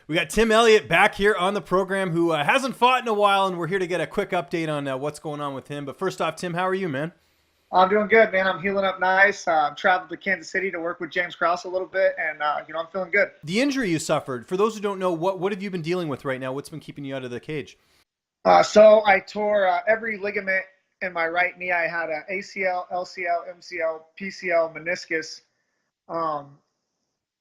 We got Tim Elliott back here on the program who hasn't fought in a while, and we're here to get a quick update on what's going on with him. But first off, Tim, how are you, man? I'm doing good, man. I'm healing up nice. Traveled to Kansas City to work with James Krause a little bit, and I'm feeling good. The injury you suffered, for those who don't know, what have you been dealing with right now? What's been keeping you out of the cage? So I tore every ligament in my right knee. I had a ACL, LCL, MCL, PCL, meniscus, um,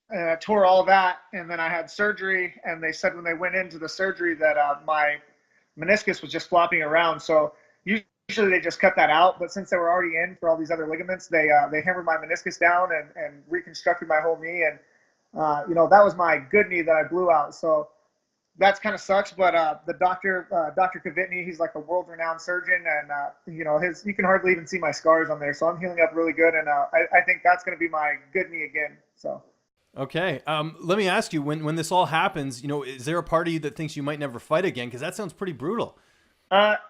and I tore all that. And then I had surgery, and they said when they went into the surgery that my meniscus was just flopping around. So usually they just cut that out, but since they were already in for all these other ligaments, they hammered my meniscus down and reconstructed my whole knee. And that was my good knee that I blew out. So that's kind of sucks. But the doctor, Dr. Kavitny, he's like a world-renowned surgeon, and you can hardly even see my scars on there. So I'm healing up really good, and I think that's going to be my good knee again. So. Okay. Let me ask you, when this all happens, is there a part of you that thinks you might never fight again? Because that sounds pretty brutal.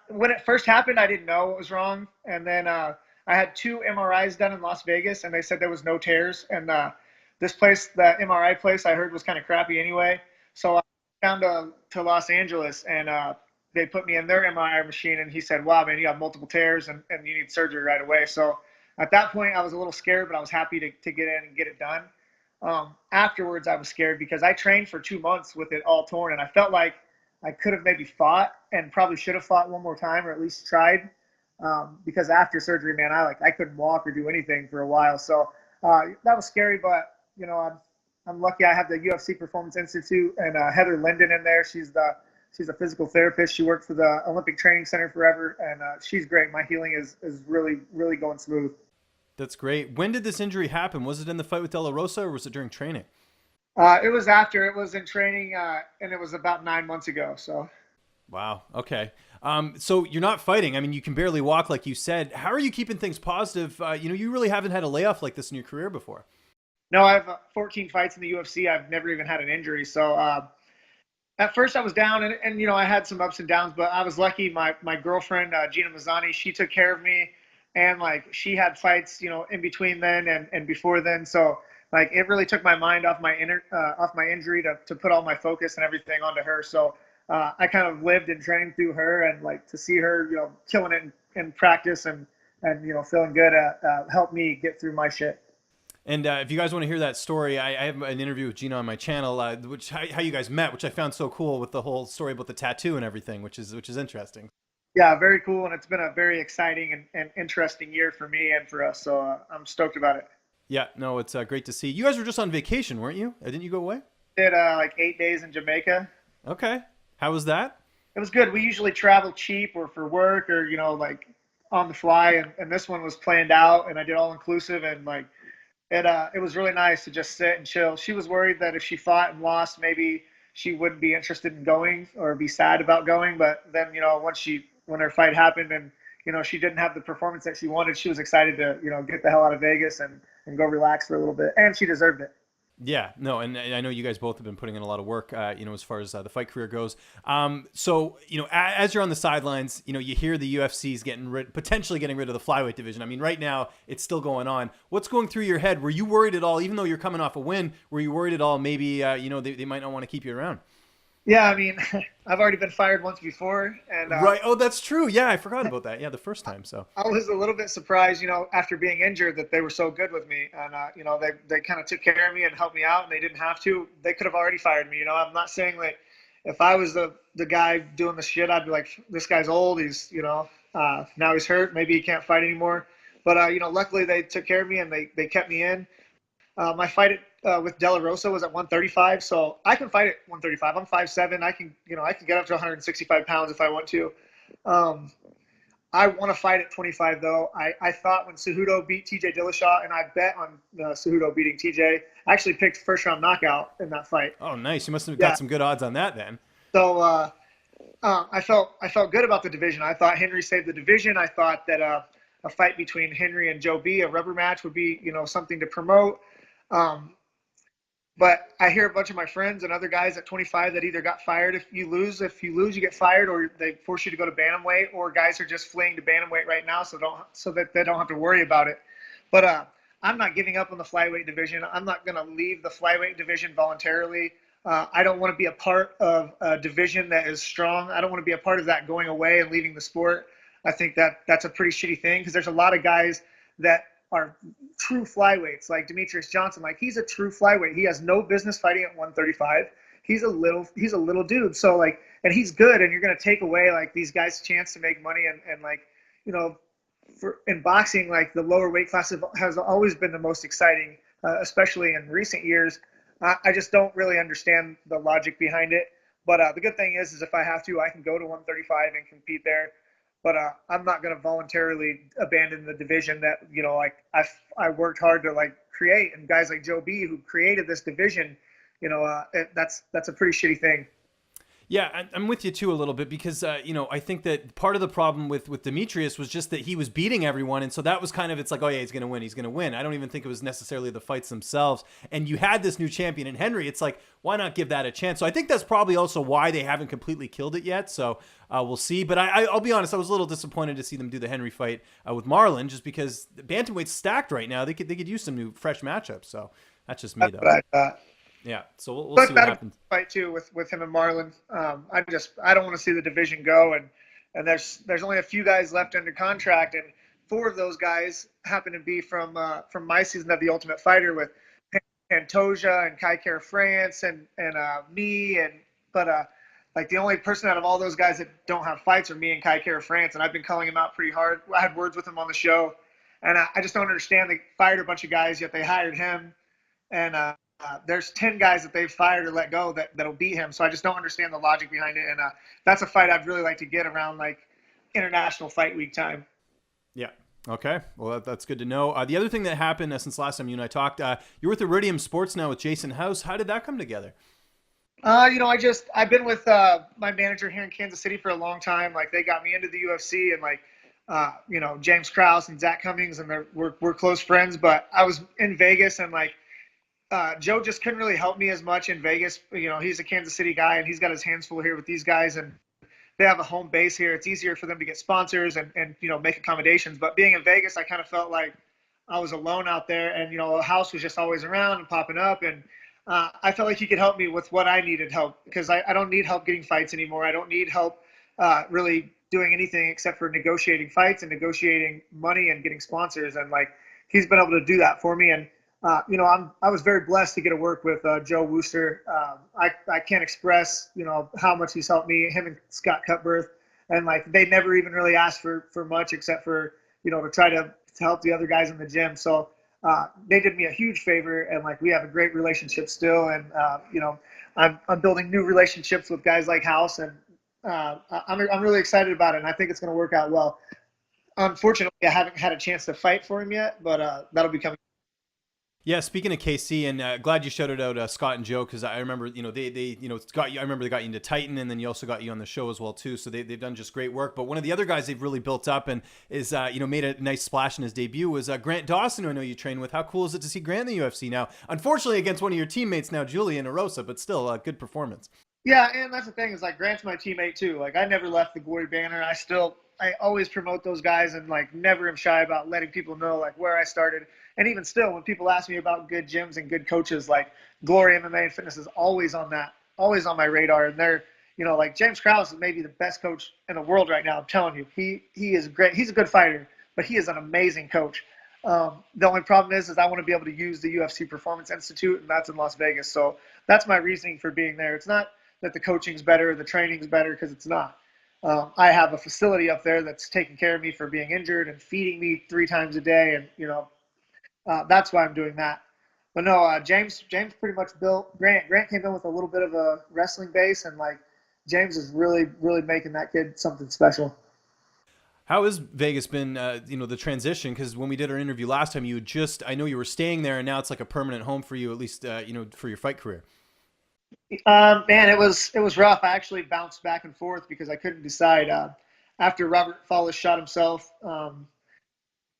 When it first happened, I didn't know what was wrong, and then I had two MRIs done in Las Vegas, and they said there was no tears. And this place, the MRI place, I heard was kind of crappy anyway. So I down to Los Angeles, and they put me in their MRI machine, and he said, "Wow, man, you have multiple tears, and you need surgery right away." So at that point, I was a little scared, but I was happy to get in and get it done. Afterwards, I was scared because I trained for 2 months with it all torn, and I felt like I could have maybe fought and probably should have fought one more time or at least tried. Because after surgery, man, I couldn't walk or do anything for a while. So that was scary, but I'm lucky. I have the UFC Performance Institute and Heather Linden in there. She's a physical therapist. She worked for the Olympic Training Center forever, and she's great. My healing is really really going smooth. That's great. When did this injury happen? Was it in the fight with De La Rosa, or was it during training? It was after. It was in training, and it was about 9 months ago. So. Wow. Okay. So you're not fighting. I mean, you can barely walk, like you said. How are you keeping things positive? You really haven't had a layoff like this in your career before. No, I have 14 fights in the UFC. I've never even had an injury. So at first I was down, and I had some ups and downs, but I was lucky. My girlfriend, Gina Mazzani, she took care of me, and like she had fights, in between then and before then. So like it really took my mind off my injury to put all my focus and everything onto her. So I kind of lived and trained through her, and like to see her, killing it in practice and feeling good helped me get through my shit. And if you guys want to hear that story, I have an interview with Gina on my channel, which how you guys met, which I found so cool with the whole story about the tattoo and everything, which is interesting. Yeah, very cool, and it's been a very exciting and interesting year for me and for us. So I'm stoked about it. Yeah, no, it's great to see. You guys were just on vacation, weren't you? Didn't you go away? Did like 8 days in Jamaica. Okay. How was that? It was good. We usually travel cheap or for work or like on the fly, and this one was planned out, and I did all inclusive, and like it was really nice to just sit and chill. She was worried that if she fought and lost, maybe she wouldn't be interested in going or be sad about going. But then when her fight happened and she didn't have the performance that she wanted, she was excited to get the hell out of Vegas and go relax for a little bit, and she deserved it. Yeah, no, and I know you guys both have been putting in a lot of work, as far as the fight career goes. So, as you're on the sidelines, you hear the UFC's potentially getting rid of the flyweight division. I mean, right now it's still going on. What's going through your head? Were you worried at all, even though you're coming off a win? Were you worried at all? Maybe they might not want to keep you around. Yeah, I mean, I've already been fired once before, and right. Oh, that's true. Yeah, I forgot about that. Yeah, the first time. So I was a little bit surprised, after being injured, that they were so good with me, and they kind of took care of me and helped me out, and they didn't have to. They could have already fired me. I'm not saying like if I was the guy doing the shit, I'd be like, this guy's old. He's now he's hurt. Maybe he can't fight anymore. But luckily they took care of me and they kept me in. My fight with De La Rosa was at 135, so I can fight at 135. I'm 5'7". I can get up to 165 pounds if I want to. I want to fight at 25 though. I thought when Cejudo beat TJ Dillashaw, and I bet on Cejudo beating TJ. I actually picked first round knockout in that fight. Oh, nice. You must have got some good odds on that then. So I felt good about the division. I thought Henry saved the division. I thought that a fight between Henry and Joe B, a rubber match, would be something to promote. But I hear a bunch of my friends and other guys at 25 that either got fired if you lose, you get fired, or they force you to go to bantamweight, or guys are just fleeing to bantamweight right now so that they don't have to worry about it. But I'm not giving up on the flyweight division. I'm not going to leave the flyweight division voluntarily. I don't want to be a part of a division that is strong. I don't want to be a part of that going away and leaving the sport. I think that that's a pretty shitty thing because there's a lot of guys that are true flyweights, like Demetrius Johnson. Like he's a true flyweight. He has no business fighting at 135. He's a little dude. So like, and he's good. And you're gonna take away like these guys' chance to make money and like, you know, for in boxing, like the lower weight class has always been the most exciting, especially in recent years. I just don't really understand the logic behind it. But the good thing is if I have to, I can go to 135 and compete there. But I'm not going to voluntarily abandon the division that like I worked hard to like create, and guys like Joe B who created this division, that's a pretty shitty thing. Yeah, I'm with you too a little bit because I think that part of the problem with Demetrius was just that he was beating everyone, and so that was kind of it's like, oh yeah, he's gonna win. I don't even think it was necessarily the fights themselves. And you had this new champion in Henry. It's like, why not give that a chance? So I think that's probably also why they haven't completely killed it yet. So we'll see. But I'll be honest, I was a little disappointed to see them do the Henry fight with Marlon, just because the bantamweight's stacked right now. They could use some new fresh matchups. So that's just me though. Yeah, so we'll see what happens. Fight too with him and Marlon. I don't want to see the division go, and there's only a few guys left under contract, and 4 of those guys happen to be from my season of The Ultimate Fighter with Pantoja and Kai Kara France and me but like the only person out of all those guys that don't have fights are me and Kai Kara France, and I've been calling him out pretty hard. I had words with him on the show, and I just don't understand. They fired a bunch of guys, yet they hired him, and there's 10 guys that they've fired or let go that'll beat him. So I just don't understand the logic behind it. And that's a fight I'd really like to get around like International Fight Week time. Yeah. Okay. Well, that's good to know. The other thing that happened since last time you and I talked, you're with Iridium Sports now with Jason House. How did that come together? I've been with my manager here in Kansas City for a long time. Like they got me into the UFC, and like, James Krause and Zach Cummings, and we're close friends. But I was in Vegas, and like, Joe just couldn't really help me as much in Vegas. He's a Kansas City guy, and he's got his hands full here with these guys, and they have a home base here. It's easier for them to get sponsors and make accommodations. But being in Vegas, I kind of felt like I was alone out there, and House was just always around and popping up, and I felt like he could help me with what I needed help, because I don't need help getting fights anymore. I don't need help really doing anything except for negotiating fights and negotiating money and getting sponsors, and like he's been able to do that for me. And I was very blessed to get to work with Joe Wooster. I can't express, how much he's helped me, him and Scott Cutbirth. And like, they never even really asked for much except for, to try to help the other guys in the gym. So they did me a huge favor, and like, we have a great relationship still. And, I'm building new relationships with guys like House, and I'm really excited about it. And I think it's going to work out well. Unfortunately, I haven't had a chance to fight for him yet, but that'll be coming. Yeah, speaking of KC, and glad you shouted out Scott and Joe, because I remember they got you. I remember they got you into Titan, and then you also got you on the show as well too. So they've done just great work. But one of the other guys they've really built up and is made a nice splash in his debut was Grant Dawson, who I know you train with. How cool is it to see Grant in the UFC now? Unfortunately, against one of your teammates now, Julian Arosa, but still a good performance. Yeah, and that's the thing is like Grant's my teammate too. Like I never left the Glory banner. I always promote those guys, and like never am shy about letting people know like where I started. And even still, when people ask me about good gyms and good coaches, like Glory MMA and Fitness is always on my radar. And they're, like James Krause is maybe the best coach in the world right now. I'm telling you, he is great. He's a good fighter, but he is an amazing coach. The only problem is I want to be able to use the UFC Performance Institute, and that's in Las Vegas. So that's my reasoning for being there. It's not that the coaching's better or the training's better, because it's not. I have a facility up there that's taking care of me for being injured and feeding me 3 times a day, and that's why I'm doing that. But no, James pretty much built Grant. Grant came in with a little bit of a wrestling base, and like James is really, really making that kid something special. How has Vegas been, the transition? Because when we did our interview last time, I know you were staying there, and now it's like a permanent home for you, at least, for your fight career. Man, it was rough. I actually bounced back and forth because I couldn't decide. After Robert Follis shot himself,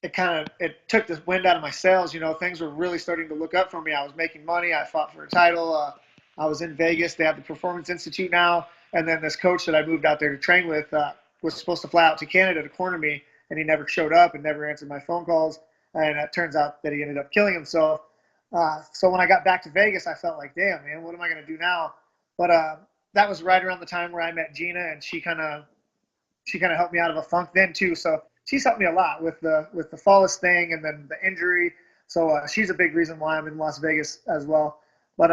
it took the wind out of my sails. Things were really starting to look up for me. I was making money. I fought for a title. I was in Vegas. They have the Performance Institute now, and then this coach that I moved out there to train with was supposed to fly out to Canada to corner me, and he never showed up and never answered my phone calls. And it turns out that he ended up killing himself. So when I got back to Vegas, I felt like, damn, man, what am I going to do now? But that was right around the time where I met Gina, and she kind of helped me out of a funk then too. So she's helped me a lot with the Fallis thing and then the injury. So she's a big reason why I'm in Las Vegas as well. But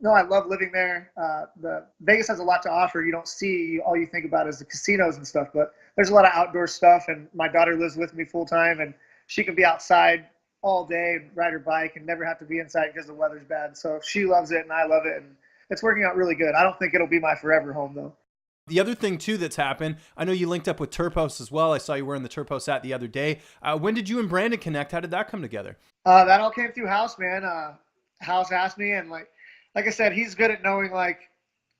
no, I love living there. The Vegas has a lot to offer. You don't see, all you think about is the casinos and stuff, but there's a lot of outdoor stuff. And my daughter lives with me full time, and she can be outside all day and ride her bike and never have to be inside because the weather's bad. So she loves it and I love it, and it's working out really good. I don't think it'll be my forever home though. The other thing too that's happened, I know you linked up with Terphouse as well. I saw you wearing the Terphouse hat the other day. When did you and Brandon connect? How did that come together? That all came through House, man. House asked me, and like I said, he's good at knowing like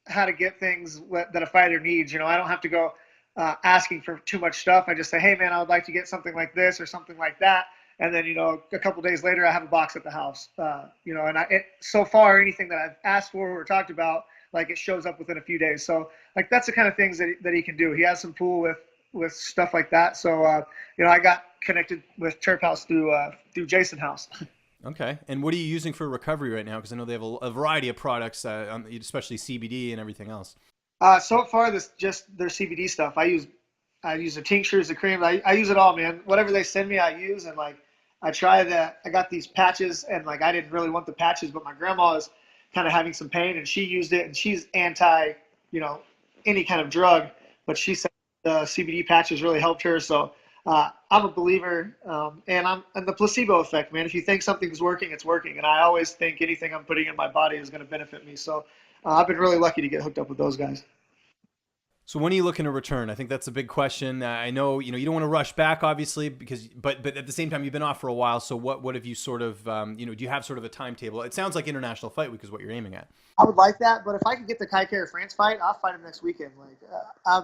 how to get things that a fighter needs. You know, I don't have to go asking for too much stuff. I just say, hey man, I would like to get something like this or something like that, and then a couple days later, I have a box at the house. And so far anything that I've asked for or talked about, like it shows up within a few days. So like that's the kind of things that he can do. He has some pool with stuff like that. So I got connected with Terphouse through Jason House. Okay. And what are you using for recovery right now? Because I know they have a variety of products, especially CBD and everything else. So far, this just their CBD stuff. I use the tinctures, the cream. I use it all, man. Whatever they send me, I use. And like I try that. I got these patches, and like I didn't really want the patches, but my grandma is kind of having some pain, and she used it, and she's anti, any kind of drug, but she said the CBD patches really helped her. So I'm a believer, and the placebo effect, man. If you think something's working, it's working, and I always think anything I'm putting in my body is going to benefit me. So I've been really lucky to get hooked up with those guys. So when are you looking to return? I think that's a big question. I know you don't want to rush back, obviously, but at the same time you've been off for a while. So what have you sort of do you have sort of a timetable? It sounds like International Fight Week is what you're aiming at. I would like that, but if I could get the Kai Kara France fight, I'll fight him next weekend. I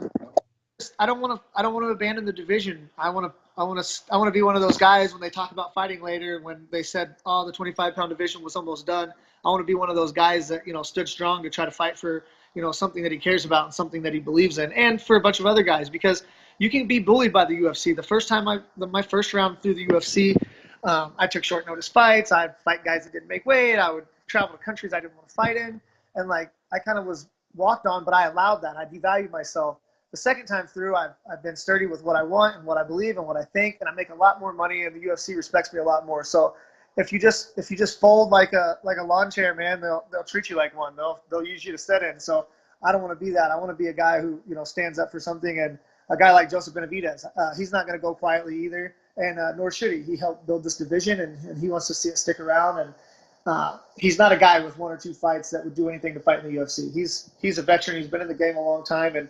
don't want to abandon the division. I want to be one of those guys when they talk about fighting later, when they said, oh, the 25-pound division was almost done. I want to be one of those guys that stood strong to try to fight for something that he cares about and something that he believes in, and for a bunch of other guys, because you can be bullied by the UFC. The first time my first round through the UFC, I took short notice fights. I'd fight guys that didn't make weight. I would travel to countries I didn't want to fight in, and like I kind of was walked on, but I allowed that. I devalued myself. The second time through, I've been sturdy with what I want and what I believe and what I think, and I make a lot more money, and the UFC respects me a lot more. So if you just fold like a lawn chair, man, they'll treat you like one. They'll use you to sit in. So I don't want to be that. I want to be a guy who stands up for something, and a guy like Joseph Benavidez. He's not going to go quietly either, and nor should he. He helped build this division, and he wants to see it stick around. And he's not a guy with one or two fights that would do anything to fight in the UFC. He's a veteran. He's been in the game a long time, and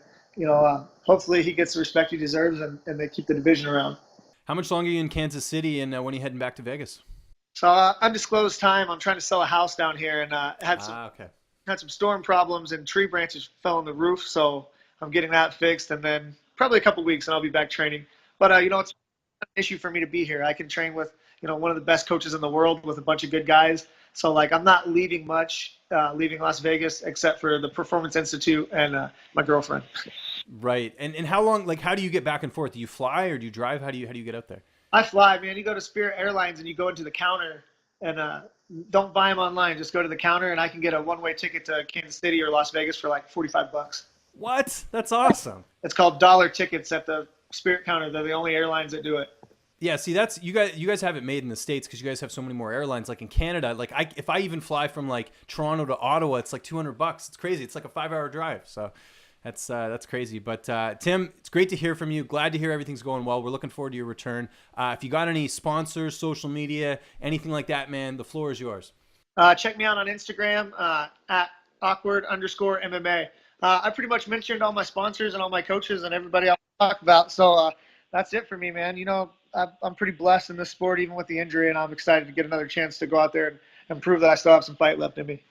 hopefully he gets the respect he deserves, and they keep the division around. How much longer are you in Kansas City, and when are you heading back to Vegas? So undisclosed time. I'm trying to sell a house down here, and had some storm problems, and tree branches fell on the roof. So I'm getting that fixed, and then probably a couple weeks, and I'll be back training. But it's an issue for me to be here. I can train with one of the best coaches in the world with a bunch of good guys. So like I'm not leaving much, leaving Las Vegas, except for the Performance Institute and my girlfriend. Right. And how long? Like, how do you get back and forth? Do you fly or do you drive? How do you get out there? I fly, man. You go to Spirit Airlines and you go into the counter, and don't buy them online. Just go to the counter, and I can get a one-way ticket to Kansas City or Las Vegas for like $45. What? That's awesome. It's called dollar tickets at the Spirit counter. They're the only airlines that do it. Yeah, see, that's you guys have it made in the States because you guys have so many more airlines. Like in Canada, like if I even fly from like Toronto to Ottawa, it's like $200. It's crazy. It's like a 5-hour drive. So that's crazy. But Tim, it's great to hear from you. Glad to hear everything's going well. We're looking forward to your return. If you got any sponsors, social media, anything like that, man, the floor is yours. Check me out on Instagram at awkward_MMA. I pretty much mentioned all my sponsors and all my coaches and everybody I'll talk about. So that's it for me, man. I'm pretty blessed in this sport, even with the injury, and I'm excited to get another chance to go out there and prove that I still have some fight left in me.